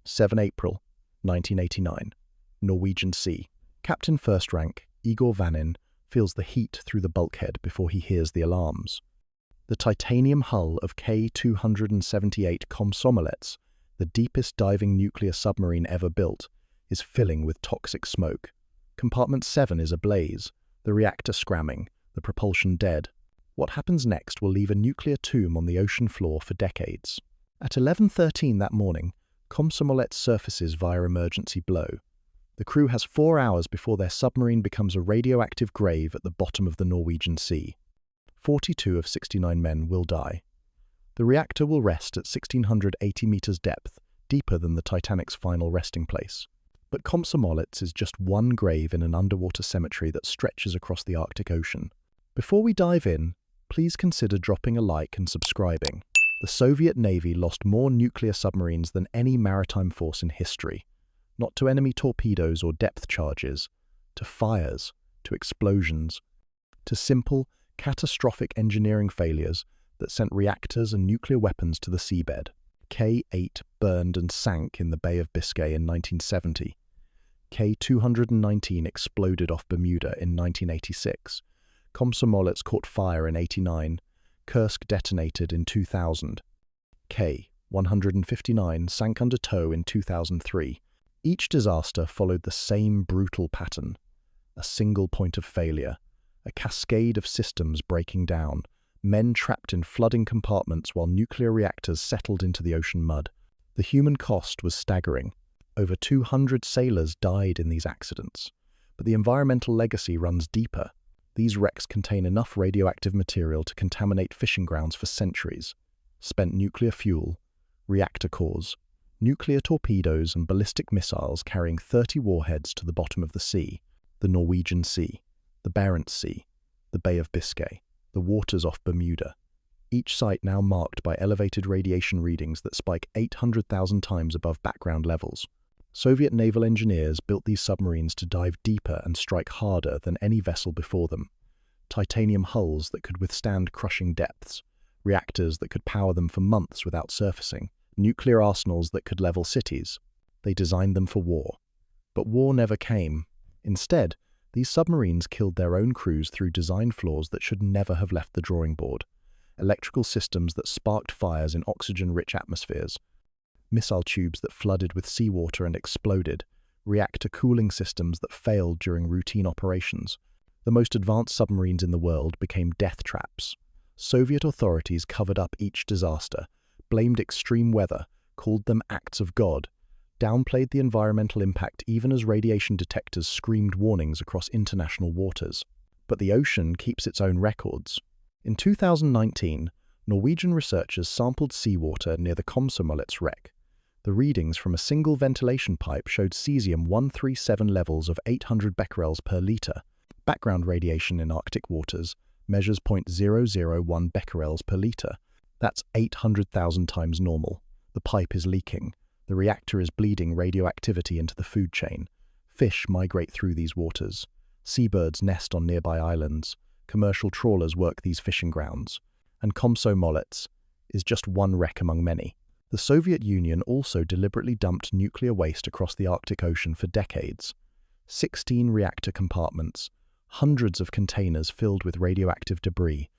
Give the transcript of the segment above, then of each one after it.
7 April 1989. Norwegian Sea. Captain First Rank Igor Vanin feels the heat through the bulkhead before he hears the alarms. The titanium hull of K-278 Komsomolets, the deepest diving nuclear submarine ever built, is filling with toxic smoke. Compartment 7 is ablaze, the reactor scramming, the propulsion dead. What happens next will leave a nuclear tomb on the ocean floor for decades. At 11:13 that morning, Komsomolets surfaces via emergency blow. The crew has 4 hours before their submarine becomes a radioactive grave at the bottom of the Norwegian Sea. 42 of 69 men will die. The reactor will rest at 1,680 meters depth, deeper than the Titanic's final resting place. But Komsomolets is just one grave in an underwater cemetery that stretches across the Arctic Ocean. Before we dive in, please consider dropping a like and subscribing. The Soviet Navy lost more nuclear submarines than any maritime force in history. Not to enemy torpedoes or depth charges, to fires, to explosions, to simple, catastrophic engineering failures that sent reactors and nuclear weapons to the seabed. K-8 burned and sank in the Bay of Biscay in 1970. K-219 exploded off Bermuda in 1986. Komsomolets caught fire in 1989. Kursk detonated in 2000. K-159 sank under tow in 2003. Each disaster followed the same brutal pattern. A single point of failure, a cascade of systems breaking down, men trapped in flooding compartments while nuclear reactors settled into the ocean mud. The human cost was staggering. Over 200 sailors died in these accidents. But the environmental legacy runs deeper. These wrecks contain enough radioactive material to contaminate fishing grounds for centuries. Spent nuclear fuel, reactor cores, nuclear torpedoes and ballistic missiles carrying 30 warheads to the bottom of the sea, the Norwegian Sea, the Barents Sea, the Bay of Biscay, the waters off Bermuda. Each site now marked by elevated radiation readings that spike 800,000 times above background levels. Soviet naval engineers built these submarines to dive deeper and strike harder than any vessel before them. Titanium hulls that could withstand crushing depths, reactors that could power them for months without surfacing, nuclear arsenals that could level cities. They designed them for war. But war never came. Instead, these submarines killed their own crews through design flaws that should never have left the drawing board. Electrical systems that sparked fires in oxygen-rich atmospheres, missile tubes that flooded with seawater and exploded, reactor cooling systems that failed during routine operations. The most advanced submarines in the world became death traps. Soviet authorities covered up each disaster, blamed extreme weather, called them acts of God, downplayed the environmental impact even as radiation detectors screamed warnings across international waters. But the ocean keeps its own records. In 2019, Norwegian researchers sampled seawater near the Komsomolets wreck. The readings from a single ventilation pipe showed cesium-137 levels of 800 becquerels per litre. Background radiation in Arctic waters measures 0.001 becquerels per litre. That's 800,000 times normal. The pipe is leaking. The reactor is bleeding radioactivity into the food chain. Fish migrate through these waters. Seabirds nest on nearby islands. Commercial trawlers work these fishing grounds. And Komsomolets is just one wreck among many. The Soviet Union also deliberately dumped nuclear waste across the Arctic Ocean for decades. 16 reactor compartments, hundreds of containers filled with radioactive debris,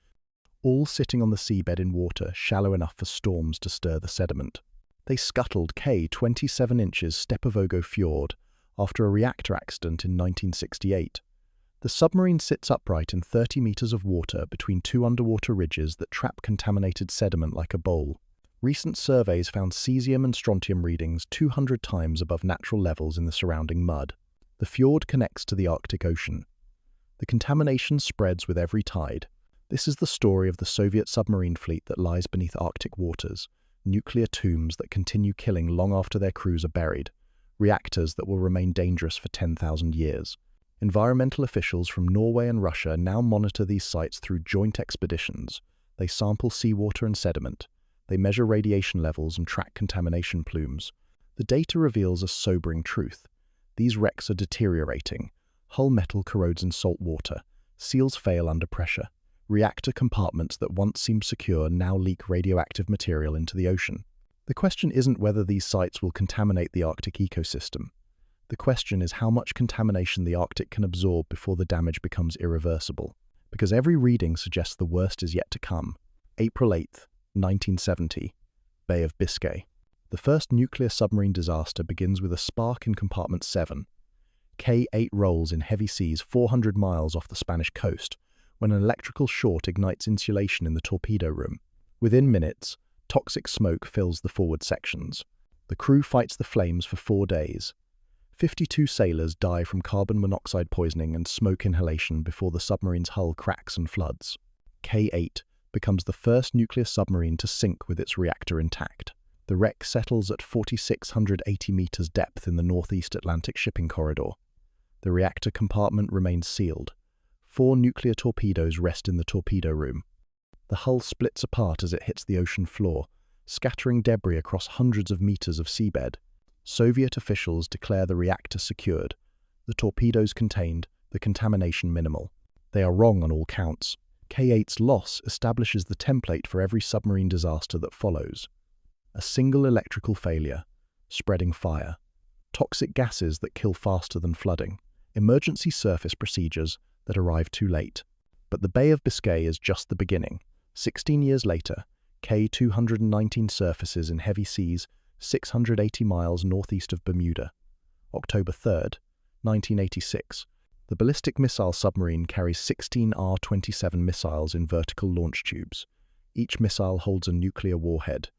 all sitting on the seabed in water shallow enough for storms to stir the sediment. They scuttled K-27 Stepovogo Fjord after a reactor accident in 1968. The submarine sits upright in 30 meters of water between two underwater ridges that trap contaminated sediment like a bowl. Recent surveys found cesium and strontium readings 200 times above natural levels in the surrounding mud. The fjord connects to the Arctic Ocean. The contamination spreads with every tide. This is the story of the Soviet submarine fleet that lies beneath Arctic waters, nuclear tombs that continue killing long after their crews are buried, reactors that will remain dangerous for 10,000 years. Environmental officials from Norway and Russia now monitor these sites through joint expeditions. They sample seawater and sediment. They measure radiation levels and track contamination plumes. The data reveals a sobering truth. These wrecks are deteriorating. Hull metal corrodes in salt water. Seals fail under pressure. Reactor compartments that once seemed secure now leak radioactive material into the ocean. The question isn't whether these sites will contaminate the Arctic ecosystem. The question is how much contamination the Arctic can absorb before the damage becomes irreversible. Because every reading suggests the worst is yet to come. April 8th, 1970, Bay of Biscay. The first nuclear submarine disaster begins with a spark in compartment 7. K-8 rolls in heavy seas 400 miles off the Spanish coast when an electrical short ignites insulation in the torpedo room. Within minutes, toxic smoke fills the forward sections. The crew fights the flames for 4 days. 52 sailors die from carbon monoxide poisoning and smoke inhalation before the submarine's hull cracks and floods. K-8 becomes the first nuclear submarine to sink with its reactor intact. The wreck settles at 4,680 meters depth in the northeast Atlantic shipping corridor. The reactor compartment remains sealed. 4 nuclear torpedoes rest in the torpedo room. The hull splits apart as it hits the ocean floor, scattering debris across hundreds of meters of seabed. Soviet officials declare the reactor secured, the torpedoes contained, the contamination minimal. They are wrong on all counts. K-8's loss establishes the template for every submarine disaster that follows. A single electrical failure, spreading fire, toxic gases that kill faster than flooding, emergency surface procedures that arrive too late. But the Bay of Biscay is just the beginning. 16 years later, K-219 surfaces in heavy seas 680 miles northeast of Bermuda. October 3rd, 1986. The ballistic missile submarine carries 16 R-27 missiles in vertical launch tubes. Each missile holds a nuclear warhead.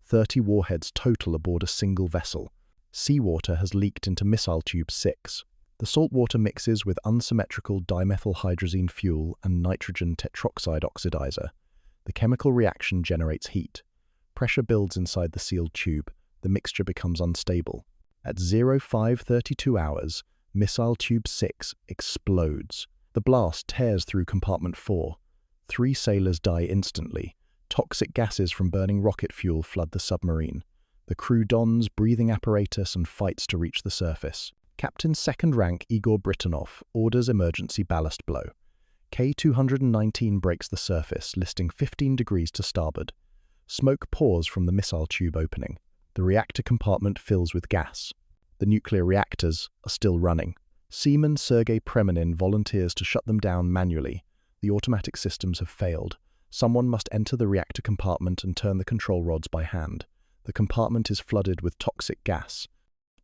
30 warheads total aboard a single vessel. Seawater has leaked into missile tube 6. The salt water mixes with unsymmetrical dimethylhydrazine fuel and nitrogen tetroxide oxidizer. The chemical reaction generates heat. Pressure builds inside the sealed tube. The mixture becomes unstable. At 0532 hours, missile tube 6 explodes. The blast tears through compartment 4. 3 sailors die instantly. Toxic gases from burning rocket fuel flood the submarine. The crew dons breathing apparatus and fights to reach the surface. Captain Second Rank Igor Britanov orders emergency ballast blow. K-219 breaks the surface, listing 15 degrees to starboard. Smoke pours from the missile tube opening. The reactor compartment fills with gas. The nuclear reactors are still running. Seaman Sergei Preminin volunteers to shut them down manually. The automatic systems have failed. Someone must enter the reactor compartment and turn the control rods by hand. The compartment is flooded with toxic gas.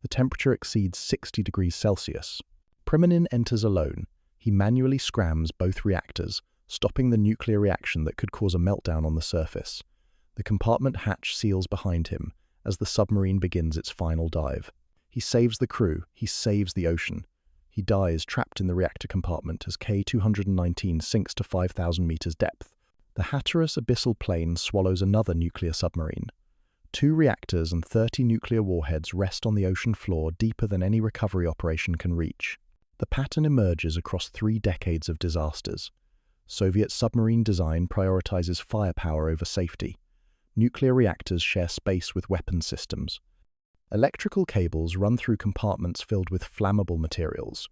The temperature exceeds 60 degrees Celsius. Preminin enters alone. He manually scrams both reactors, stopping the nuclear reaction that could cause a meltdown on the surface. The compartment hatch seals behind him as the submarine begins its final dive. He saves the crew, he saves the ocean. He dies trapped in the reactor compartment as K-219 sinks to 5,000 meters depth. The Hatteras abyssal plain swallows another nuclear submarine. 2 reactors and 30 nuclear warheads rest on the ocean floor deeper than any recovery operation can reach. The pattern emerges across 3 decades of disasters. Soviet submarine design prioritizes firepower over safety. Nuclear reactors share space with weapon systems. Electrical cables run through compartments filled with flammable materials.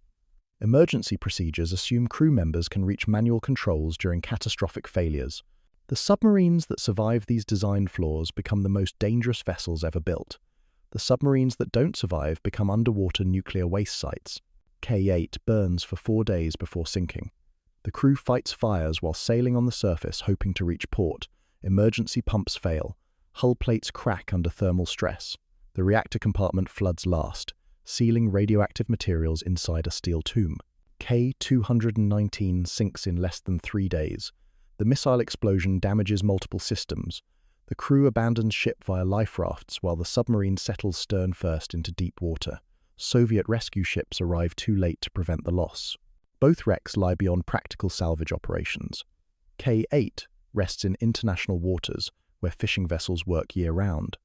Emergency procedures assume crew members can reach manual controls during catastrophic failures. The submarines that survive these design flaws become the most dangerous vessels ever built. The submarines that don't survive become underwater nuclear waste sites. K-8 burns for 4 days before sinking. The crew fights fires while sailing on the surface hoping to reach port. Emergency pumps fail. Hull plates crack under thermal stress. The reactor compartment floods last, sealing radioactive materials inside a steel tomb. K-219 sinks in less than 3 days. The missile explosion damages multiple systems. The crew abandons ship via life rafts while the submarine settles stern first into deep water. Soviet rescue ships arrive too late to prevent the loss. Both wrecks lie beyond practical salvage operations. K-8 rests in international waters, where fishing vessels work year-round.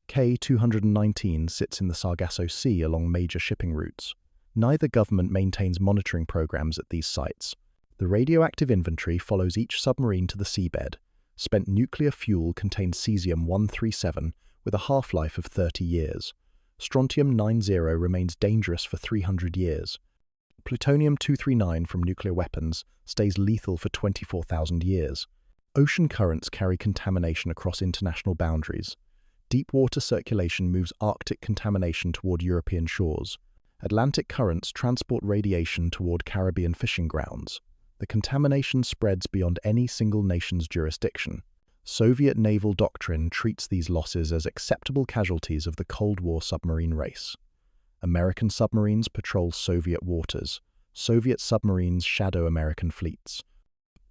K-219 sits in the Sargasso Sea along major shipping routes. Neither government maintains monitoring programs at these sites. The radioactive inventory follows each submarine to the seabed. Spent nuclear fuel contains cesium-137 with a half-life of 30 years. Strontium-90 remains dangerous for 300 years. Plutonium-239 from nuclear weapons stays lethal for 24,000 years. Ocean currents carry contamination across international boundaries. Deep water circulation moves Arctic contamination toward European shores. Atlantic currents transport radiation toward Caribbean fishing grounds. The contamination spreads beyond any single nation's jurisdiction. Soviet naval doctrine treats these losses as acceptable casualties of the Cold War submarine race. American submarines patrol Soviet waters. Soviet submarines shadow American fleets.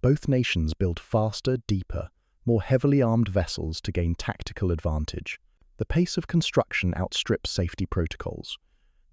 Both nations build faster, deeper, more heavily armed vessels to gain tactical advantage. The pace of construction outstrips safety protocols.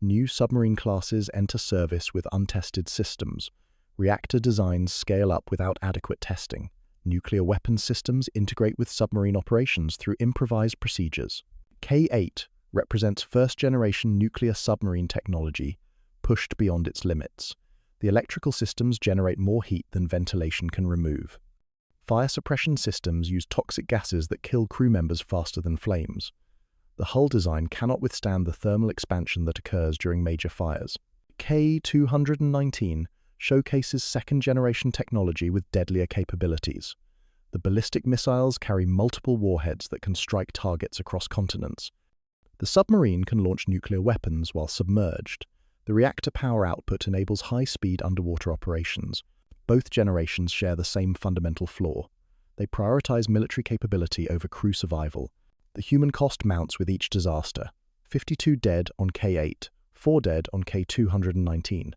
New submarine classes enter service with untested systems. Reactor designs scale up without adequate testing. Nuclear weapons systems integrate with submarine operations through improvised procedures. K-8 represents first-generation nuclear submarine technology, pushed beyond its limits. The electrical systems generate more heat than ventilation can remove. Fire suppression systems use toxic gases that kill crew members faster than flames. The hull design cannot withstand the thermal expansion that occurs during major fires. K-279 showcases second-generation technology with deadlier capabilities. The ballistic missiles carry multiple warheads that can strike targets across continents. The submarine can launch nuclear weapons while submerged. The reactor power output enables high-speed underwater operations. Both generations share the same fundamental flaw. They prioritize military capability over crew survival. The human cost mounts with each disaster. 52 dead on K-8, 4 dead on K-219.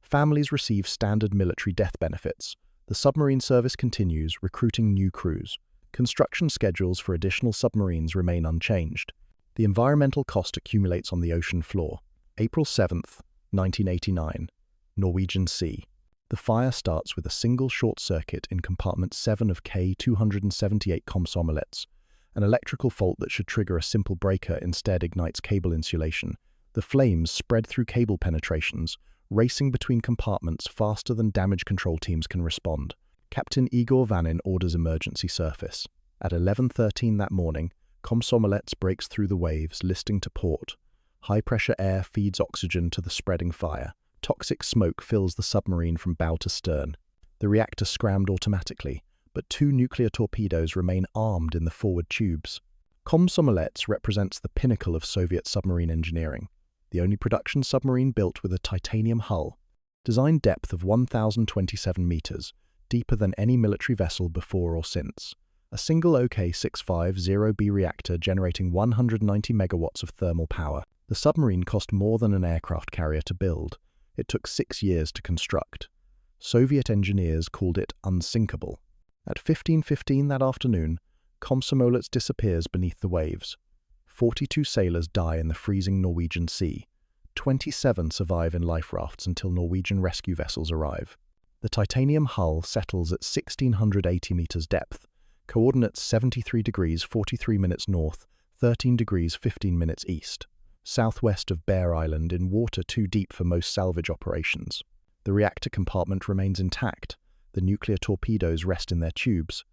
Families receive standard military death benefits. The submarine service continues, recruiting new crews. Construction schedules for additional submarines remain unchanged. The environmental cost accumulates on the ocean floor. April 7, 1989. Norwegian Sea. The fire starts with a single short circuit in compartment 7 of K-278 Komsomolets. An electrical fault that should trigger a simple breaker instead ignites cable insulation. The flames spread through cable penetrations, racing between compartments faster than damage control teams can respond. Captain Igor Vanin orders emergency surface. At 11:13 that morning, Komsomolets breaks through the waves, listing to port. High-pressure air feeds oxygen to the spreading fire. Toxic smoke fills the submarine from bow to stern. The reactor scrammed automatically, but 2 nuclear torpedoes remain armed in the forward tubes. Komsomolets represents the pinnacle of Soviet submarine engineering, the only production submarine built with a titanium hull. Design depth of 1,027 meters, deeper than any military vessel before or since. A single OK-650B reactor generating 190 megawatts of thermal power. The submarine cost more than an aircraft carrier to build. It took 6 years to construct. Soviet engineers called it unsinkable. At 15:15 that afternoon, Komsomolets disappears beneath the waves. 42 sailors die in the freezing Norwegian Sea. 27 survive in life rafts until Norwegian rescue vessels arrive. The titanium hull settles at 1,680 meters depth, coordinates 73 degrees 43 minutes north, 13 degrees 15 minutes east, southwest of Bear Island in water too deep for most salvage operations. The reactor compartment remains intact. The nuclear torpedoes rest in their tubes.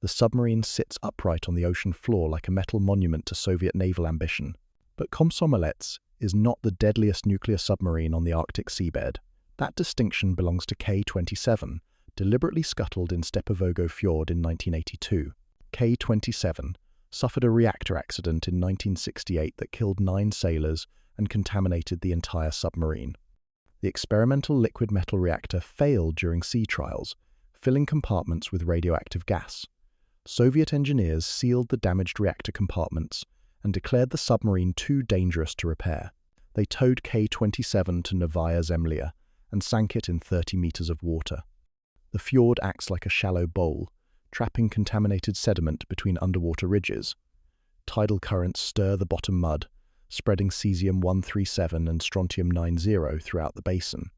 The submarine sits upright on the ocean floor like a metal monument to Soviet naval ambition. But Komsomolets is not the deadliest nuclear submarine on the Arctic seabed. That distinction belongs to K-27, deliberately scuttled in Stepovogo Fjord in 1982. K-27 suffered a reactor accident in 1968 that killed 9 sailors and contaminated the entire submarine. The experimental liquid metal reactor failed during sea trials, filling compartments with radioactive gas. Soviet engineers sealed the damaged reactor compartments and declared the submarine too dangerous to repair. They towed K-27 to Novaya Zemlya and sank it in 30 meters of water. The fjord acts like a shallow bowl, trapping contaminated sediment between underwater ridges. Tidal currents stir the bottom mud, spreading cesium-137 and strontium-90 throughout the basin.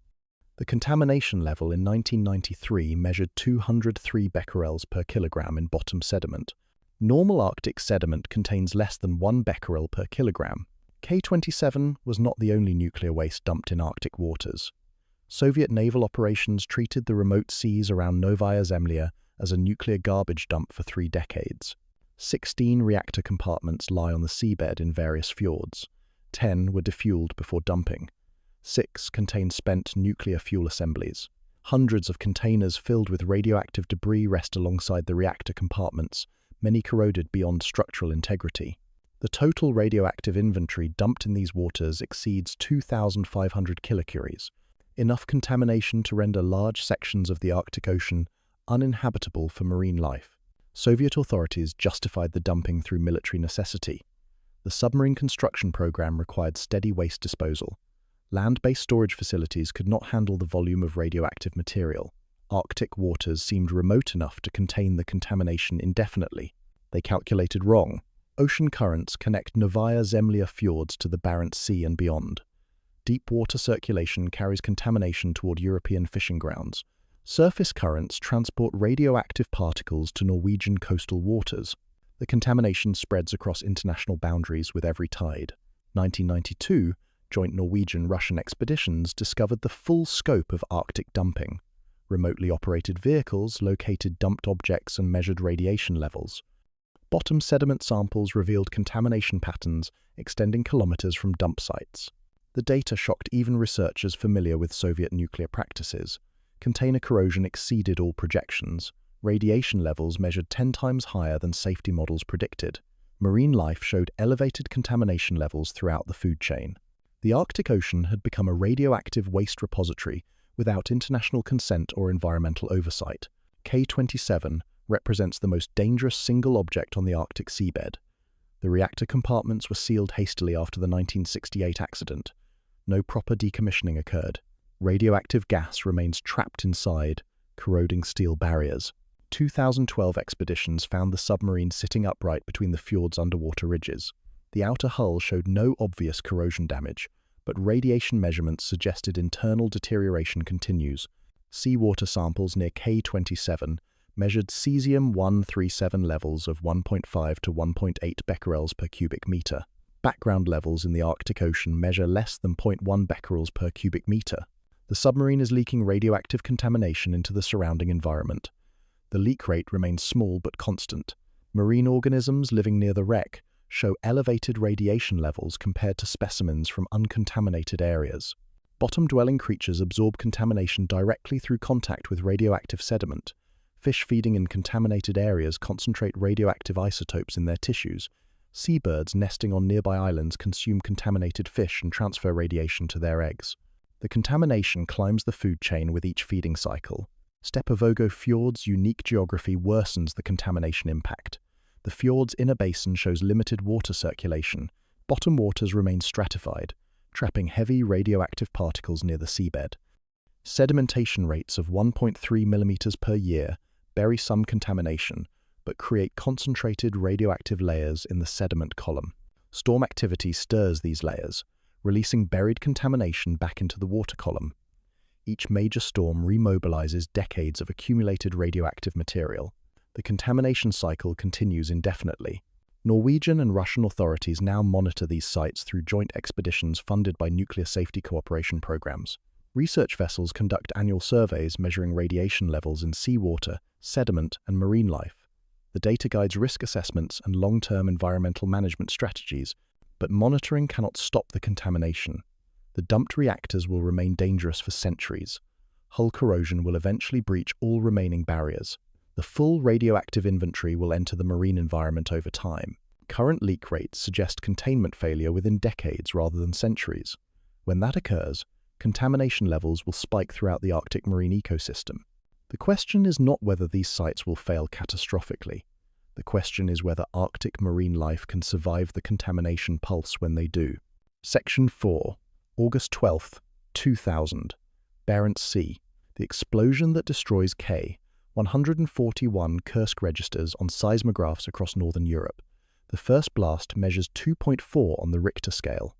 The contamination level in 1993 measured 203 becquerels per kilogram in bottom sediment. Normal Arctic sediment contains less than 1 becquerel per kilogram. K-27 was not the only nuclear waste dumped in Arctic waters. Soviet naval operations treated the remote seas around Novaya Zemlya as a nuclear garbage dump for 3 decades. 16 reactor compartments lie on the seabed in various fjords. 10 were defueled before dumping. 6 contain spent nuclear fuel assemblies. Hundreds of containers filled with radioactive debris rest alongside the reactor compartments, many corroded beyond structural integrity. The total radioactive inventory dumped in these waters exceeds 2,500 kilocuries, enough contamination to render large sections of the Arctic Ocean uninhabitable for marine life. Soviet authorities justified the dumping through military necessity. The submarine construction program required steady waste disposal. Land-based storage facilities could not handle the volume of radioactive material. Arctic waters seemed remote enough to contain the contamination indefinitely. They calculated wrong. Ocean currents connect Novaya Zemlya fjords to the Barents Sea and beyond. Deep water circulation carries contamination toward European fishing grounds. Surface currents transport radioactive particles to Norwegian coastal waters. The contamination spreads across international boundaries with every tide. 1992, joint Norwegian-Russian expeditions discovered the full scope of Arctic dumping. Remotely operated vehicles located dumped objects and measured radiation levels. Bottom sediment samples revealed contamination patterns extending kilometers from dump sites. The data shocked even researchers familiar with Soviet nuclear practices. Container corrosion exceeded all projections. Radiation levels measured 10 times higher than safety models predicted. Marine life showed elevated contamination levels throughout the food chain. The Arctic Ocean had become a radioactive waste repository without international consent or environmental oversight. K-278 represents the most dangerous single object on the Arctic seabed. The reactor compartments were sealed hastily after the 1968 accident. No proper decommissioning occurred. Radioactive gas remains trapped inside, corroding steel barriers. 2012 expeditions found the submarine sitting upright between the fjord's underwater ridges. The outer hull showed no obvious corrosion damage, but radiation measurements suggested internal deterioration continues. Seawater samples near K-278 measured cesium-137 levels of 1.5 to 1.8 becquerels per cubic meter. Background levels in the Arctic Ocean measure less than 0.1 becquerels per cubic meter. The submarine is leaking radioactive contamination into the surrounding environment. The leak rate remains small but constant. Marine organisms living near the wreck show elevated radiation levels compared to specimens from uncontaminated areas. Bottom-dwelling creatures absorb contamination directly through contact with radioactive sediment. Fish feeding in contaminated areas concentrate radioactive isotopes in their tissues. Seabirds nesting on nearby islands consume contaminated fish and transfer radiation to their eggs. The contamination climbs the food chain with each feeding cycle. Stepovogo fjord's unique geography worsens the contamination impact. The fjord's inner basin shows limited water circulation. Bottom waters remain stratified, trapping heavy radioactive particles near the seabed. Sedimentation rates of 1.3 millimeters per year bury some contamination, but create concentrated radioactive layers in the sediment column. Storm activity stirs these layers, releasing buried contamination back into the water column. Each major storm remobilizes decades of accumulated radioactive material. The contamination cycle continues indefinitely. Norwegian and Russian authorities now monitor these sites through joint expeditions funded by nuclear safety cooperation programs. Research vessels conduct annual surveys measuring radiation levels in seawater, sediment, and marine life. The data guides risk assessments and long-term environmental management strategies, but monitoring cannot stop the contamination. The dumped reactors will remain dangerous for centuries. Hull corrosion will eventually breach all remaining barriers. The full radioactive inventory will enter the marine environment over time. Current leak rates suggest containment failure within decades rather than centuries. When that occurs, contamination levels will spike throughout the Arctic marine ecosystem. The question is not whether these sites will fail catastrophically. The question is whether Arctic marine life can survive the contamination pulse when they do. Section 4. August 12, 2000. Barents Sea. The explosion that destroys K. 141 Kursk registers on seismographs across northern Europe. The first blast measures 2.4 on the Richter scale.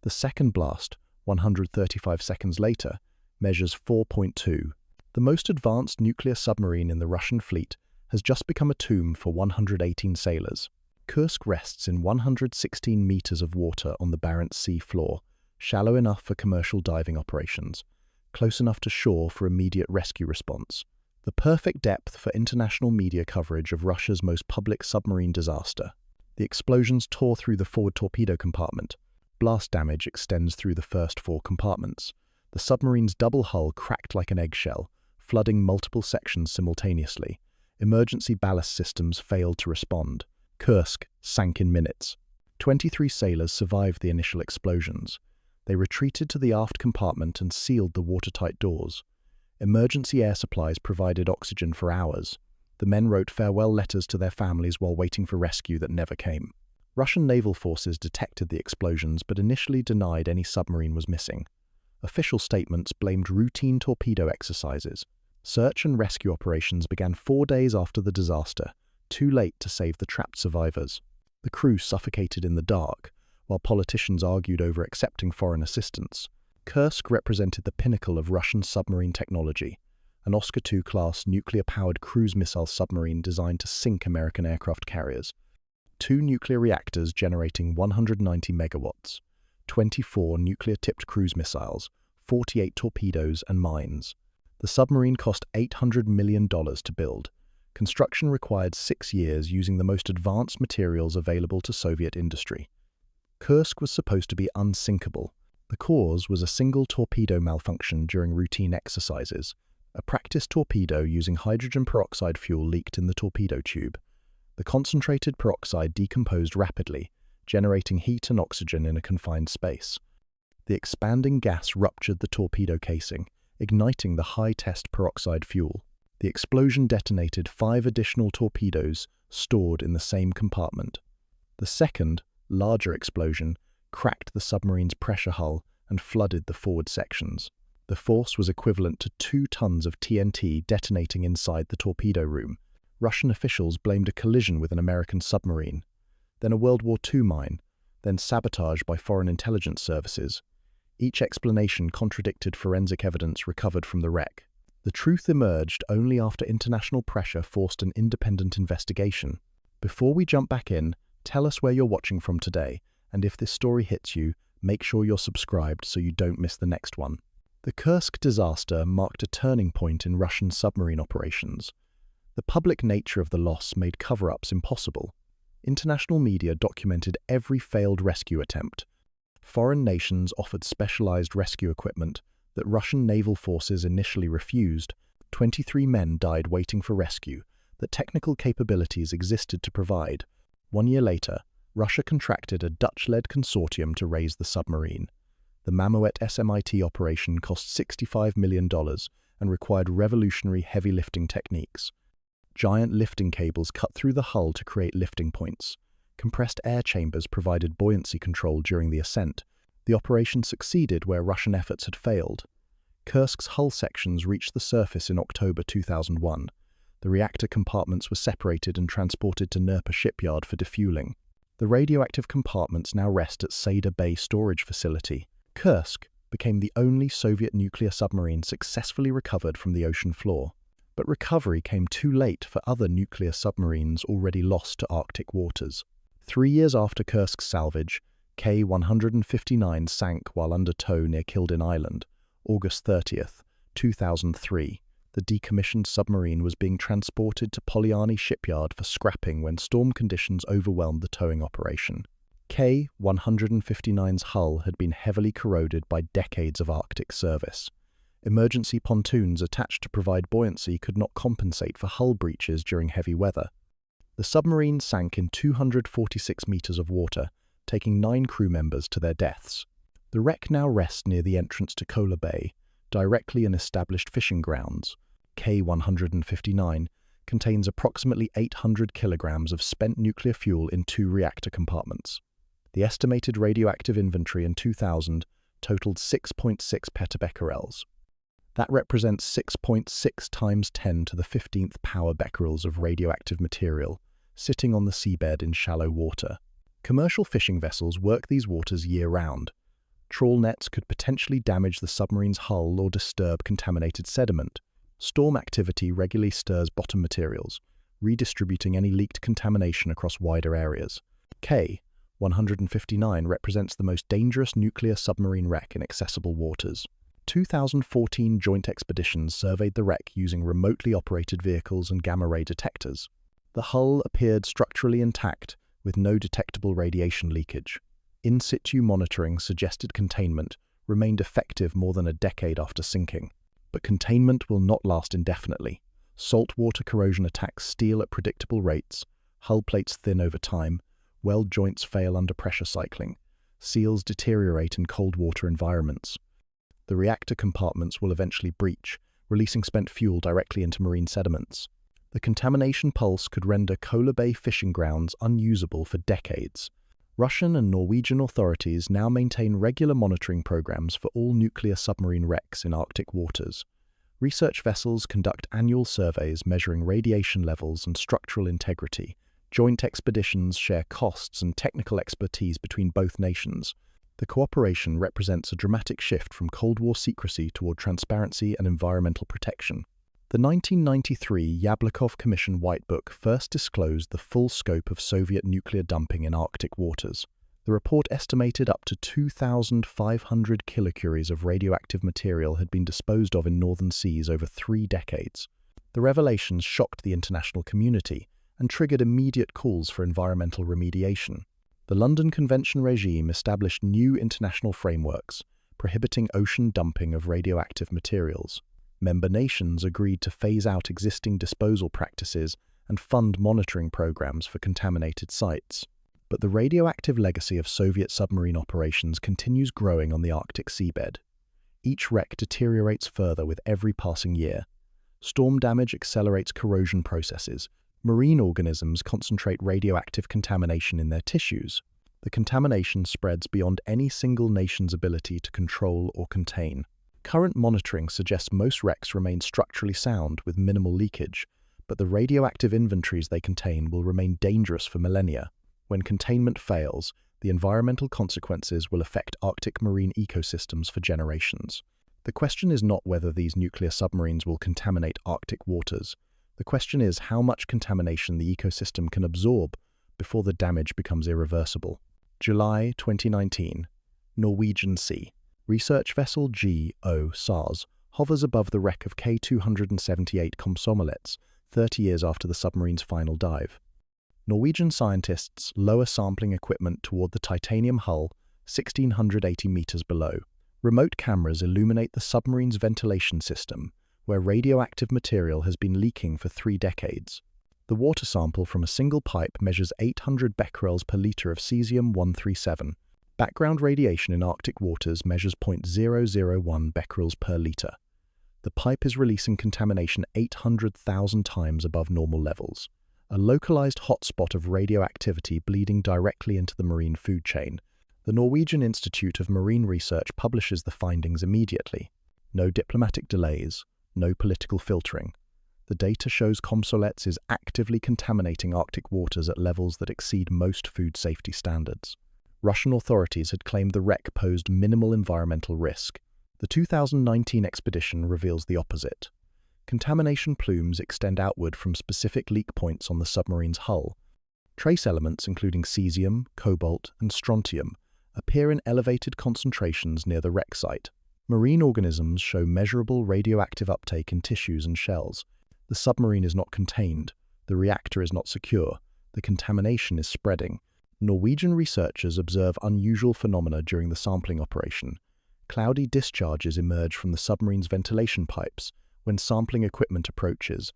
The second blast, 135 seconds later, measures 4.2. The most advanced nuclear submarine in the Russian fleet has just become a tomb for 118 sailors. Kursk rests in 116 meters of water on the Barents Sea floor, shallow enough for commercial diving operations, close enough to shore for immediate rescue response. The perfect depth for international media coverage of Russia's most public submarine disaster. The explosions tore through the forward torpedo compartment. Blast damage extends through the first 4 compartments. The submarine's double hull cracked like an eggshell, flooding multiple sections simultaneously. Emergency ballast systems failed to respond. Kursk sank in minutes. 23 sailors survived the initial explosions. They retreated to the aft compartment and sealed the watertight doors. Emergency air supplies provided oxygen for hours. The men wrote farewell letters to their families while waiting for rescue that never came. Russian naval forces detected the explosions but initially denied any submarine was missing. Official statements blamed routine torpedo exercises. Search and rescue operations began 4 days after the disaster, too late to save the trapped survivors. The crew suffocated in the dark, while politicians argued over accepting foreign assistance. Kursk represented the pinnacle of Russian submarine technology, an Oscar II-class nuclear-powered cruise missile submarine designed to sink American aircraft carriers. 2 nuclear reactors generating 190 megawatts, 24 nuclear-tipped cruise missiles, 48 torpedoes and mines. The submarine cost $800 million to build. Construction required 6 years using the most advanced materials available to Soviet industry. Kursk was supposed to be unsinkable. The cause was a single torpedo malfunction during routine exercises. A practice torpedo using hydrogen peroxide fuel leaked in the torpedo tube. The concentrated peroxide decomposed rapidly, generating heat and oxygen in a confined space. The expanding gas ruptured the torpedo casing, igniting the high-test peroxide fuel. The explosion detonated 5 additional torpedoes stored in the same compartment. The second, larger explosion cracked the submarine's pressure hull and flooded the forward sections. The force was equivalent to 2 tons of TNT detonating inside the torpedo room. Russian officials blamed a collision with an American submarine, then a World War II mine, then sabotage by foreign intelligence services. Each explanation contradicted forensic evidence recovered from the wreck. The truth emerged only after international pressure forced an independent investigation. Before we jump back in, tell us where you're watching from today, and if this story hits you, make sure you're subscribed so you don't miss the next one. The Kursk disaster marked a turning point in Russian submarine operations. The public nature of the loss made cover-ups impossible. International media documented every failed rescue attempt. Foreign nations offered specialized rescue equipment that Russian naval forces initially refused. 23 men died waiting for rescue that technical capabilities existed to provide. 1 year later, Russia contracted a Dutch-led consortium to raise the submarine. The Mammoet SMIT operation cost $65 million and required revolutionary heavy lifting techniques. Giant lifting cables cut through the hull to create lifting points. Compressed air chambers provided buoyancy control during the ascent. The operation succeeded where Russian efforts had failed. Kursk's hull sections reached the surface in October 2001. The reactor compartments were separated and transported to Nerpa shipyard for defueling. The radioactive compartments now rest at Seda Bay storage facility. Kursk became the only Soviet nuclear submarine successfully recovered from the ocean floor. But recovery came too late for other nuclear submarines already lost to Arctic waters. 3 years after Kursk's salvage, K-159 sank while under tow near Kildin Island, August 30th, 2003. The decommissioned submarine was being transported to Polyarny shipyard for scrapping when storm conditions overwhelmed the towing operation. K-159's hull had been heavily corroded by decades of Arctic service. Emergency pontoons attached to provide buoyancy could not compensate for hull breaches during heavy weather. The submarine sank in 246 meters of water, taking 9 crew members to their deaths. The wreck now rests near the entrance to Kola Bay, directly in established fishing grounds. K-159 contains approximately 800 kilograms of spent nuclear fuel in 2 reactor compartments. The estimated radioactive inventory in 2000 totaled 6.6 petabecquerels. That represents 6.6 times 10 to the 15th power becquerels of radioactive material sitting on the seabed in shallow water. Commercial fishing vessels work these waters year-round. Trawl nets could potentially damage the submarine's hull or disturb contaminated sediment. Storm activity regularly stirs bottom materials, redistributing any leaked contamination across wider areas. K-159 represents the most dangerous nuclear submarine wreck in accessible waters. 2014 joint expeditions surveyed the wreck using remotely operated vehicles and gamma-ray detectors. The hull appeared structurally intact, with no detectable radiation leakage. In situ monitoring suggested containment remained effective more than a decade after sinking. But containment will not last indefinitely. Saltwater corrosion attacks steel at predictable rates, hull plates thin over time, weld joints fail under pressure cycling, seals deteriorate in cold water environments. The reactor compartments will eventually breach, releasing spent fuel directly into marine sediments. The contamination pulse could render Kola Bay fishing grounds unusable for decades. Russian and Norwegian authorities now maintain regular monitoring programs for all nuclear submarine wrecks in Arctic waters. Research vessels conduct annual surveys measuring radiation levels and structural integrity. Joint expeditions share costs and technical expertise between both nations. The cooperation represents a dramatic shift from Cold War secrecy toward transparency and environmental protection. The 1993 Yablokov Commission White Book first disclosed the full scope of Soviet nuclear dumping in Arctic waters. The report estimated up to 2,500 kilocuries of radioactive material had been disposed of in northern seas over 3 decades. The revelations shocked the international community and triggered immediate calls for environmental remediation. The London Convention regime established new international frameworks, prohibiting ocean dumping of radioactive materials. Member nations agreed to phase out existing disposal practices and fund monitoring programs for contaminated sites. But the radioactive legacy of Soviet submarine operations continues growing on the Arctic seabed. Each wreck deteriorates further with every passing year. Storm damage accelerates corrosion processes. Marine organisms concentrate radioactive contamination in their tissues. The contamination spreads beyond any single nation's ability to control or contain. Current monitoring suggests most wrecks remain structurally sound with minimal leakage, but the radioactive inventories they contain will remain dangerous for millennia. When containment fails, the environmental consequences will affect Arctic marine ecosystems for generations. The question is not whether these nuclear submarines will contaminate Arctic waters. The question is how much contamination the ecosystem can absorb before the damage becomes irreversible. July 2019, Norwegian Sea. Research vessel G.O. SARS hovers above the wreck of K-278 Komsomolets 30 years after the submarine's final dive. Norwegian scientists lower sampling equipment toward the titanium hull 1,680 meters below. Remote cameras illuminate the submarine's ventilation system, where radioactive material has been leaking for 3 decades. The water sample from a single pipe measures 800 becquerels per liter of cesium-137. Background radiation in Arctic waters measures 0.001 becquerels per liter. The pipe is releasing contamination 800,000 times above normal levels, a localized hotspot of radioactivity bleeding directly into the marine food chain. The Norwegian Institute of Marine Research publishes the findings immediately. No diplomatic delays, no political filtering. The data shows Komsomolets is actively contaminating Arctic waters at levels that exceed most food safety standards. Russian authorities had claimed the wreck posed minimal environmental risk. The 2019 expedition reveals the opposite. Contamination plumes extend outward from specific leak points on the submarine's hull. Trace elements including cesium, cobalt, and strontium appear in elevated concentrations near the wreck site. Marine organisms show measurable radioactive uptake in tissues and shells. The submarine is not contained. The reactor is not secure. The contamination is spreading. Norwegian researchers observe unusual phenomena during the sampling operation. Cloudy discharges emerge from the submarine's ventilation pipes when sampling equipment approaches.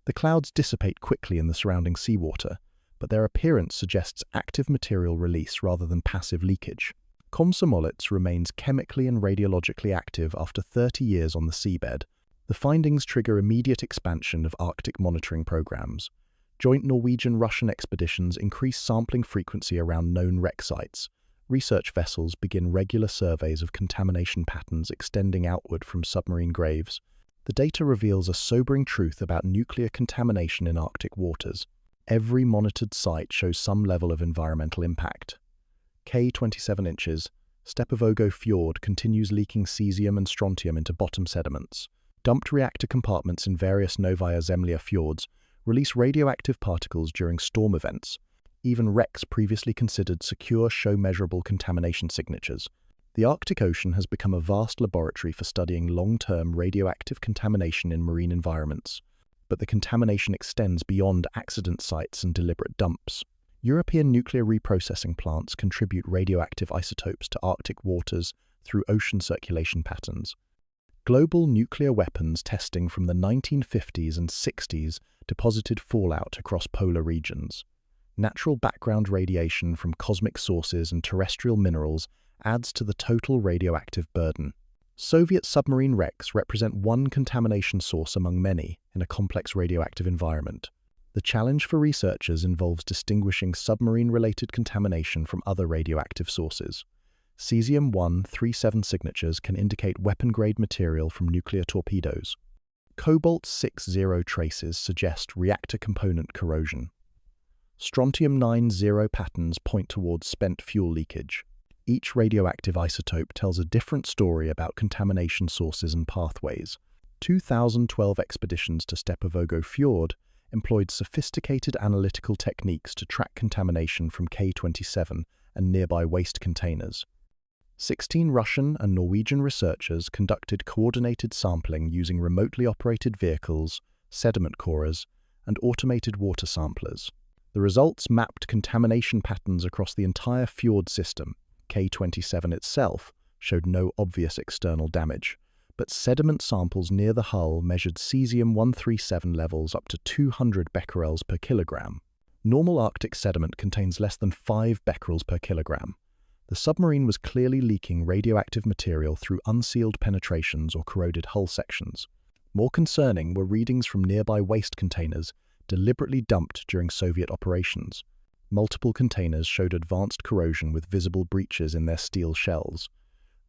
The clouds dissipate quickly in the surrounding seawater, but their appearance suggests active material release rather than passive leakage. Komsomolets remains chemically and radiologically active after 30 years on the seabed. The findings trigger immediate expansion of Arctic monitoring programs. Joint Norwegian-Russian expeditions increase sampling frequency around known wreck sites. Research vessels begin regular surveys of contamination patterns extending outward from submarine graves. The data reveals a sobering truth about nuclear contamination in Arctic waters. Every monitored site shows some level of environmental impact. K-27 inches, Stepovogo Fjord continues leaking cesium and strontium into bottom sediments. Dumped reactor compartments in various Novaya Zemlya fjords release radioactive particles during storm events. Even wrecks previously considered secure show measurable contamination signatures. The Arctic Ocean has become a vast laboratory for studying long-term radioactive contamination in marine environments. But the contamination extends beyond accident sites and deliberate dumps. European nuclear reprocessing plants contribute radioactive isotopes to Arctic waters through ocean circulation patterns. Global nuclear weapons testing from the 1950s and 60s deposited fallout across polar regions. Natural background radiation from cosmic sources and terrestrial minerals adds to the total radioactive burden. Soviet submarine wrecks represent one contamination source among many in a complex radioactive environment. The challenge for researchers involves distinguishing submarine-related contamination from other radioactive sources. Cesium-137 signatures can indicate weapon-grade material from nuclear torpedoes. Cobalt-60 traces suggest reactor component corrosion. Strontium-90 patterns point towards spent fuel leakage. Each radioactive isotope tells a different story about contamination sources and pathways. 2012 expeditions to Stepovogo Fjord employed sophisticated analytical techniques to track contamination from K-278 and nearby waste containers. 16 Russian and Norwegian researchers conducted coordinated sampling using remotely operated vehicles, sediment corers, and automated water samplers. The results mapped contamination patterns across the entire fjord system. K-278 itself showed no obvious external damage, but sediment samples near the hull measured cesium-137 levels up to 200 becquerels per kilogram. Normal Arctic sediment contains less than 5 becquerels per kilogram. The submarine was clearly leaking radioactive material through unsealed penetrations or corroded hull sections. More concerning were readings from nearby waste containers deliberately dumped during Soviet operations. Multiple containers showed advanced corrosion with visible breaches in their steel shells.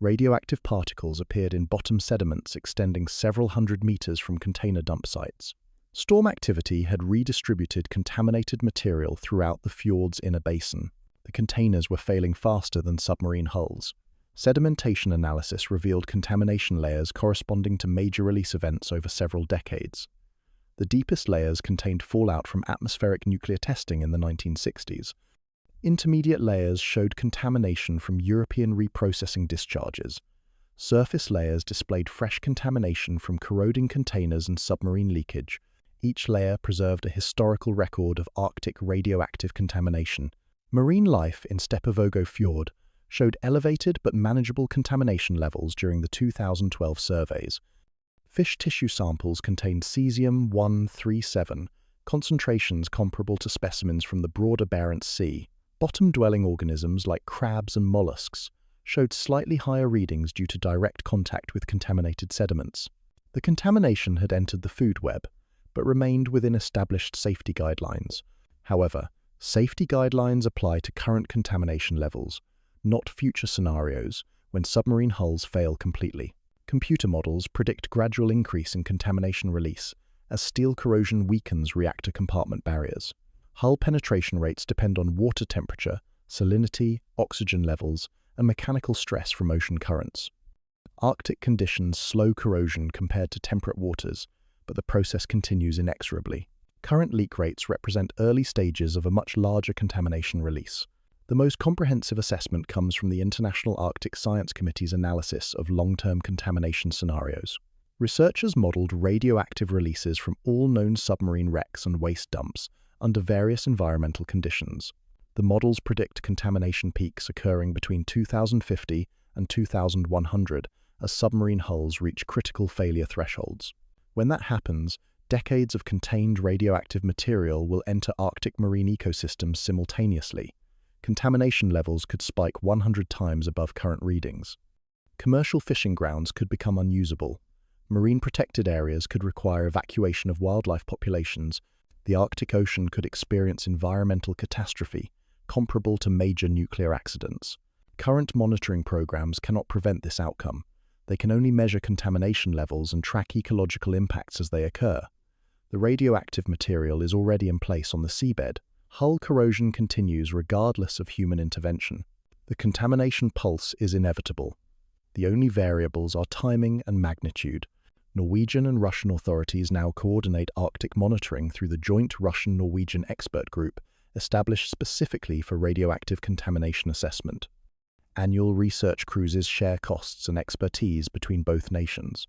Radioactive particles appeared in bottom sediments extending several hundred meters from container dump sites. Storm activity had redistributed contaminated material throughout the fjord's inner basin. The containers were failing faster than submarine hulls. Sedimentation analysis revealed contamination layers corresponding to major release events over several decades. The deepest layers contained fallout from atmospheric nuclear testing in the 1960s. Intermediate layers showed contamination from European reprocessing discharges. Surface layers displayed fresh contamination from corroding containers and submarine leakage. Each layer preserved a historical record of Arctic radioactive contamination. Marine life in Stepovogo Fjord showed elevated but manageable contamination levels during the 2012 surveys. Fish tissue samples contained cesium-137, concentrations comparable to specimens from the broader Barents Sea. Bottom-dwelling organisms like crabs and mollusks showed slightly higher readings due to direct contact with contaminated sediments. The contamination had entered the food web, but remained within established safety guidelines. However, safety guidelines apply to current contamination levels, not future scenarios when submarine hulls fail completely. Computer models predict gradual increase in contamination release as steel corrosion weakens reactor compartment barriers. Hull penetration rates depend on water temperature, salinity, oxygen levels, and mechanical stress from ocean currents. Arctic conditions slow corrosion compared to temperate waters, but the process continues inexorably. Current leak rates represent early stages of a much larger contamination release. The most comprehensive assessment comes from the International Arctic Science Committee's analysis of long-term contamination scenarios. Researchers modeled radioactive releases from all known submarine wrecks and waste dumps under various environmental conditions. The models predict contamination peaks occurring between 2050 and 2100 as submarine hulls reach critical failure thresholds. When that happens, decades of contained radioactive material will enter Arctic marine ecosystems simultaneously. Contamination levels could spike 100 times above current readings. Commercial fishing grounds could become unusable. Marine protected areas could require evacuation of wildlife populations. The Arctic Ocean could experience environmental catastrophe, comparable to major nuclear accidents. Current monitoring programs cannot prevent this outcome. They can only measure contamination levels and track ecological impacts as they occur. The radioactive material is already in place on the seabed. Hull corrosion continues regardless of human intervention. The contamination pulse is inevitable. The only variables are timing and magnitude. Norwegian and Russian authorities now coordinate Arctic monitoring through the joint Russian-Norwegian expert group established specifically for radioactive contamination assessment. Annual research cruises share costs and expertise between both nations.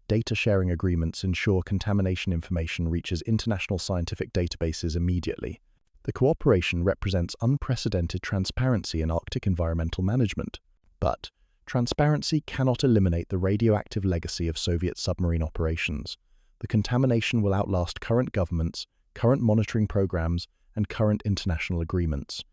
Data sharing agreements ensure contamination information reaches international scientific databases immediately. The cooperation represents unprecedented transparency in Arctic environmental management. But transparency cannot eliminate the radioactive legacy of Soviet submarine operations. The contamination will outlast current governments, current monitoring programs, and current international agreements.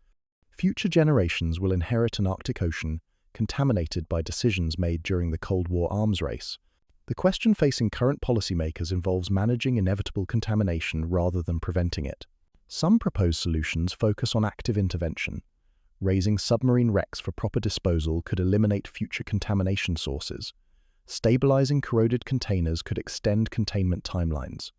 Future generations will inherit an Arctic Ocean contaminated by decisions made during the Cold War arms race. The question facing current policymakers involves managing inevitable contamination rather than preventing it. Some proposed solutions focus on active intervention. Raising submarine wrecks for proper disposal could eliminate future contamination sources. Stabilizing corroded containers could extend containment timelines.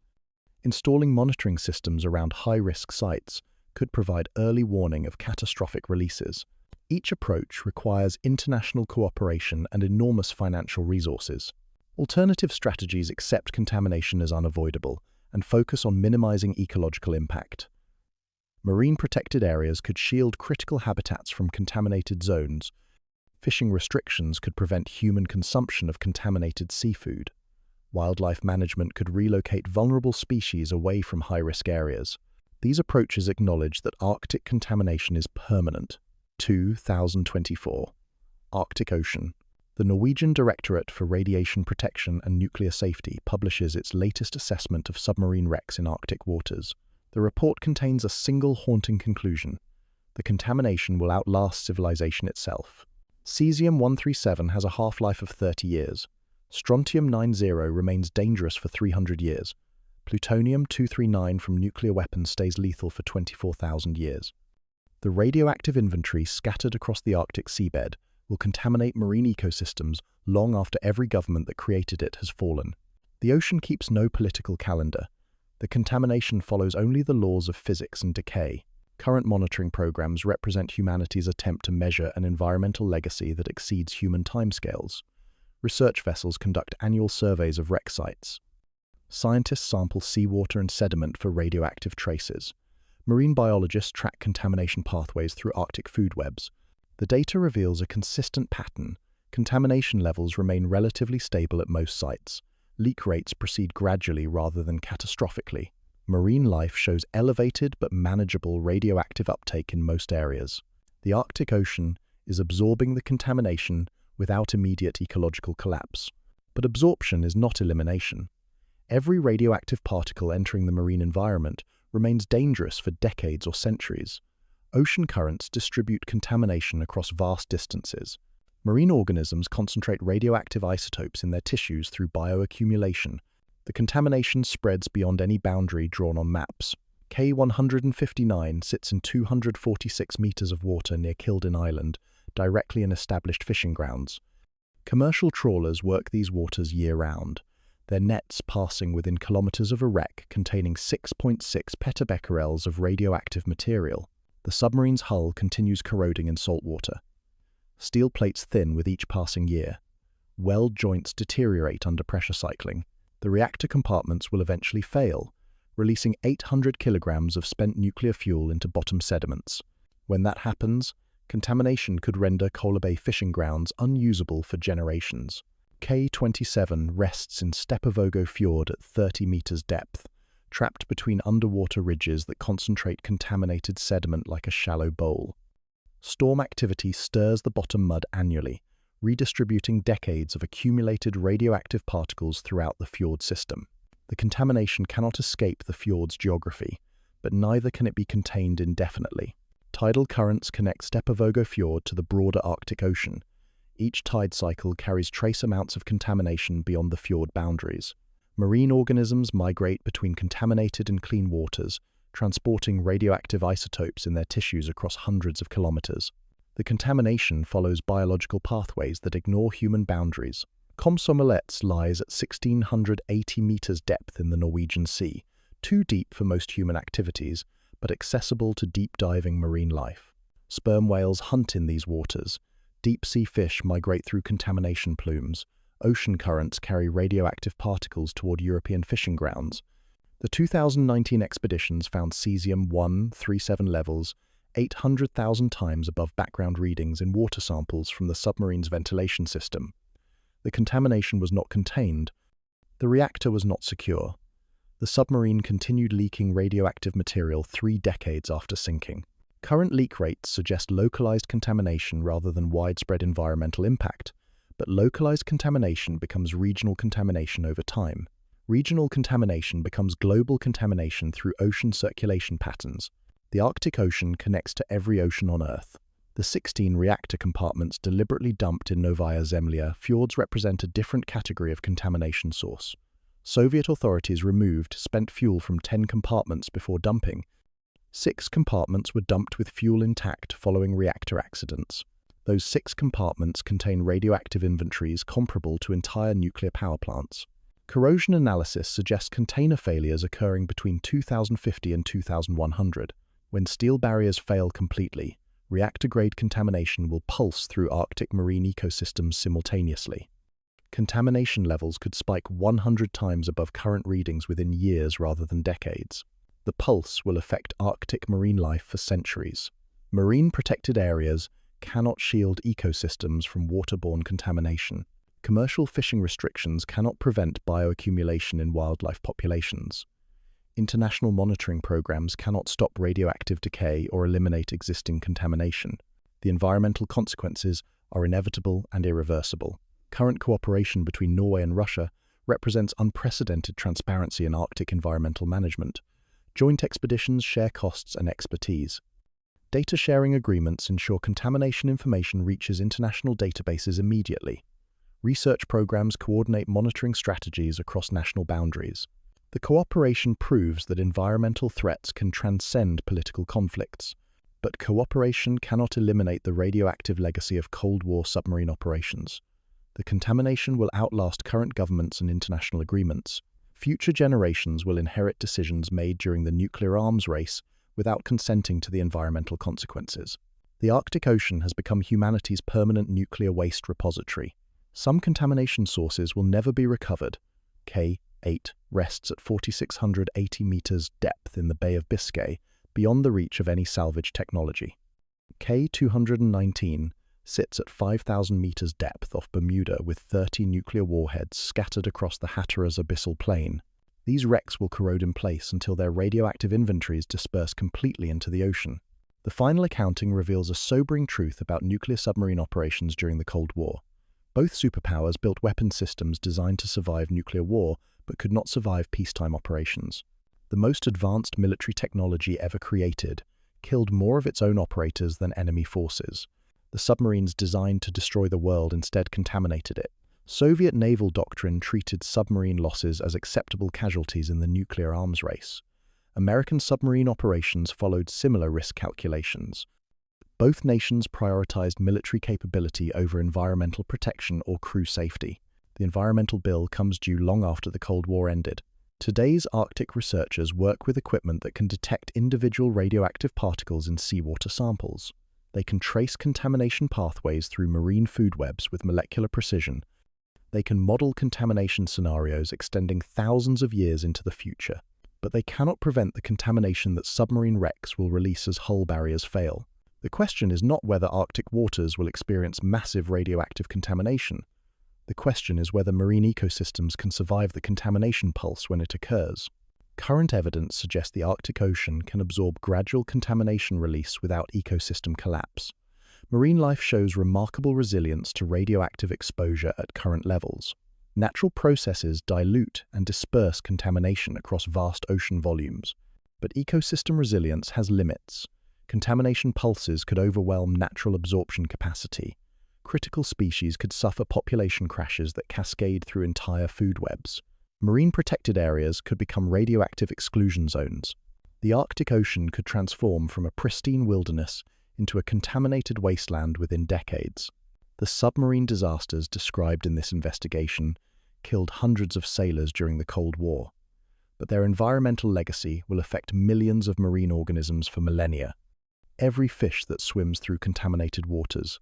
Installing monitoring systems around high-risk sites could provide early warning of catastrophic releases. Each approach requires international cooperation and enormous financial resources. Alternative strategies accept contamination as unavoidable and focus on minimizing ecological impact. Marine protected areas could shield critical habitats from contaminated zones. Fishing restrictions could prevent human consumption of contaminated seafood. Wildlife management could relocate vulnerable species away from high-risk areas. These approaches acknowledge that Arctic contamination is permanent. 2024. Arctic Ocean. The Norwegian Directorate for Radiation Protection and Nuclear Safety publishes its latest assessment of submarine wrecks in Arctic waters. The report contains a single haunting conclusion: the contamination will outlast civilization itself. Cesium-137 has a half-life of 30 years. Strontium-90 remains dangerous for 300 years. Plutonium-239 from nuclear weapons stays lethal for 24,000 years. The radioactive inventory scattered across the Arctic seabed will contaminate marine ecosystems long after every government that created it has fallen. The ocean keeps no political calendar. The contamination follows only the laws of physics and decay. Current monitoring programs represent humanity's attempt to measure an environmental legacy that exceeds human timescales. Research vessels conduct annual surveys of wreck sites. Scientists sample seawater and sediment for radioactive traces. Marine biologists track contamination pathways through Arctic food webs. The data reveals a consistent pattern. Contamination levels remain relatively stable at most sites. Leak rates proceed gradually rather than catastrophically. Marine life shows elevated but manageable radioactive uptake in most areas. The Arctic Ocean is absorbing the contamination without immediate ecological collapse. But absorption is not elimination. Every radioactive particle entering the marine environment remains dangerous for decades or centuries. Ocean currents distribute contamination across vast distances. Marine organisms concentrate radioactive isotopes in their tissues through bioaccumulation. The contamination spreads beyond any boundary drawn on maps. K-159 sits in 246 meters of water near Kildin Island, directly in established fishing grounds. Commercial trawlers work these waters year-round, their nets passing within kilometers of a wreck containing 6.6 petabecquerels of radioactive material. The submarine's hull continues corroding in salt water. Steel plates thin with each passing year. Weld joints deteriorate under pressure cycling. The reactor compartments will eventually fail, releasing 800 kilograms of spent nuclear fuel into bottom sediments. When that happens, contamination could render Kola Bay fishing grounds unusable for generations. K-27 rests in Stepavogo Fjord at 30 meters depth, trapped between underwater ridges that concentrate contaminated sediment like a shallow bowl. Storm activity stirs the bottom mud annually, redistributing decades of accumulated radioactive particles throughout the fjord system. The contamination cannot escape the fjord's geography, but neither can it be contained indefinitely. Tidal currents connect Stepavogo Fjord to the broader Arctic Ocean. Each tide cycle carries trace amounts of contamination beyond the fjord boundaries. Marine organisms migrate between contaminated and clean waters, transporting radioactive isotopes in their tissues across hundreds of kilometers. The contamination follows biological pathways that ignore human boundaries. Komsomolets lies at 1,680 meters depth in the Norwegian Sea, too deep for most human activities, but accessible to deep-diving marine life. Sperm whales hunt in these waters. Deep-sea fish migrate through contamination plumes. Ocean currents carry radioactive particles toward European fishing grounds. The 2019 expeditions found cesium-137 levels 800,000 times above background readings in water samples from the submarine's ventilation system. The contamination was not contained. The reactor was not secure. The submarine continued leaking radioactive material 3 decades after sinking. Current leak rates suggest localized contamination rather than widespread environmental impact, but localized contamination becomes regional contamination over time. Regional contamination becomes global contamination through ocean circulation patterns. The Arctic Ocean connects to every ocean on Earth. The 16 reactor compartments deliberately dumped in Novaya Zemlya fjords represent a different category of contamination source. Soviet authorities removed spent fuel from 10 compartments before dumping. 6 compartments were dumped with fuel intact following reactor accidents. Those 6 compartments contain radioactive inventories comparable to entire nuclear power plants. Corrosion analysis suggests container failures occurring between 2050 and 2100. When steel barriers fail completely, reactor-grade contamination will pulse through Arctic marine ecosystems simultaneously. Contamination levels could spike 100 times above current readings within years rather than decades. The pulse will affect Arctic marine life for centuries. Marine protected areas cannot shield ecosystems from waterborne contamination. Commercial fishing restrictions cannot prevent bioaccumulation in wildlife populations. International monitoring programs cannot stop radioactive decay or eliminate existing contamination. The environmental consequences are inevitable and irreversible. Current cooperation between Norway and Russia represents unprecedented transparency in Arctic environmental management. Joint expeditions share costs and expertise. Data sharing agreements ensure contamination information reaches international databases immediately. Research programs coordinate monitoring strategies across national boundaries. The cooperation proves that environmental threats can transcend political conflicts, but cooperation cannot eliminate the radioactive legacy of Cold War submarine operations. The contamination will outlast current governments and international agreements. Future generations will inherit decisions made during the nuclear arms race without consenting to the environmental consequences. The Arctic Ocean has become humanity's permanent nuclear waste repository. Some contamination sources will never be recovered. K-8 rests at 4,680 meters depth in the Bay of Biscay, beyond the reach of any salvage technology. K-278 sits at 5,000 meters depth off Bermuda with 30 nuclear warheads scattered across the Hatteras abyssal plain. These wrecks will corrode in place until their radioactive inventories disperse completely into the ocean. The final accounting reveals a sobering truth about nuclear submarine operations during the Cold War. Both superpowers built weapon systems designed to survive nuclear war, but could not survive peacetime operations. The most advanced military technology ever created killed more of its own operators than enemy forces. The submarines designed to destroy the world instead contaminated it. Soviet naval doctrine treated submarine losses as acceptable casualties in the nuclear arms race. American submarine operations followed similar risk calculations. Both nations prioritized military capability over environmental protection or crew safety. The environmental bill comes due long after the Cold War ended. Today's Arctic researchers work with equipment that can detect individual radioactive particles in seawater samples. They can trace contamination pathways through marine food webs with molecular precision. They can model contamination scenarios extending thousands of years into the future. But they cannot prevent the contamination that submarine wrecks will release as hull barriers fail. The question is not whether Arctic waters will experience massive radioactive contamination. The question is whether marine ecosystems can survive the contamination pulse when it occurs. Current evidence suggests the Arctic Ocean can absorb gradual contamination release without ecosystem collapse. Marine life shows remarkable resilience to radioactive exposure at current levels. Natural processes dilute and disperse contamination across vast ocean volumes. But ecosystem resilience has limits. Contamination pulses could overwhelm natural absorption capacity. Critical species could suffer population crashes that cascade through entire food webs. Marine protected areas could become radioactive exclusion zones. The Arctic Ocean could transform from a pristine wilderness into a contaminated wasteland within decades. The submarine disasters described in this investigation killed hundreds of sailors during the Cold War, but their environmental legacy will affect millions of marine organisms for millennia. Every fish that swims through contaminated waters,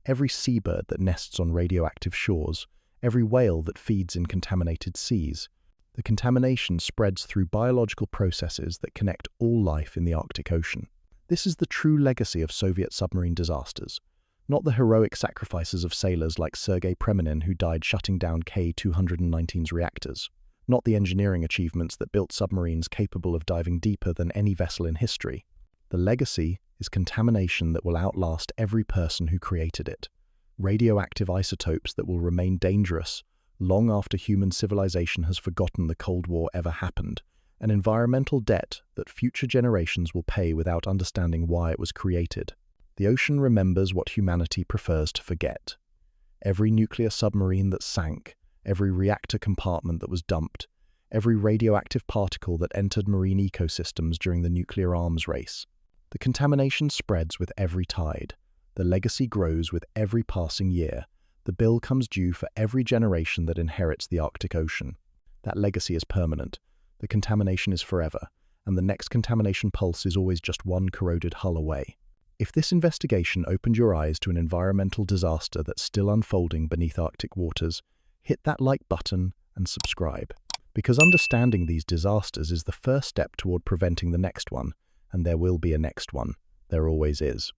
every seabird that nests on radioactive shores, every whale that feeds in contaminated seas. The contamination spreads through biological processes that connect all life in the Arctic Ocean. This is the true legacy of Soviet submarine disasters, not the heroic sacrifices of sailors like Sergei Preminin who died shutting down K-279's reactors, not the engineering achievements that built submarines capable of diving deeper than any vessel in history. The legacy is contamination that will outlast every person who created it, radioactive isotopes that will remain dangerous long after human civilization has forgotten the Cold War ever happened, an environmental debt that future generations will pay without understanding why it was created. The ocean remembers what humanity prefers to forget. Every nuclear submarine that sank, every reactor compartment that was dumped, every radioactive particle that entered marine ecosystems during the nuclear arms race. The contamination spreads with every tide. The legacy grows with every passing year. The bill comes due for every generation that inherits the Arctic Ocean. That legacy is permanent. The contamination is forever, and the next contamination pulse is always just one corroded hull away. If this investigation opened your eyes to an environmental disaster that's still unfolding beneath Arctic waters, hit that like button and subscribe. Because understanding these disasters is the first step toward preventing the next one, and there will be a next one. There always is.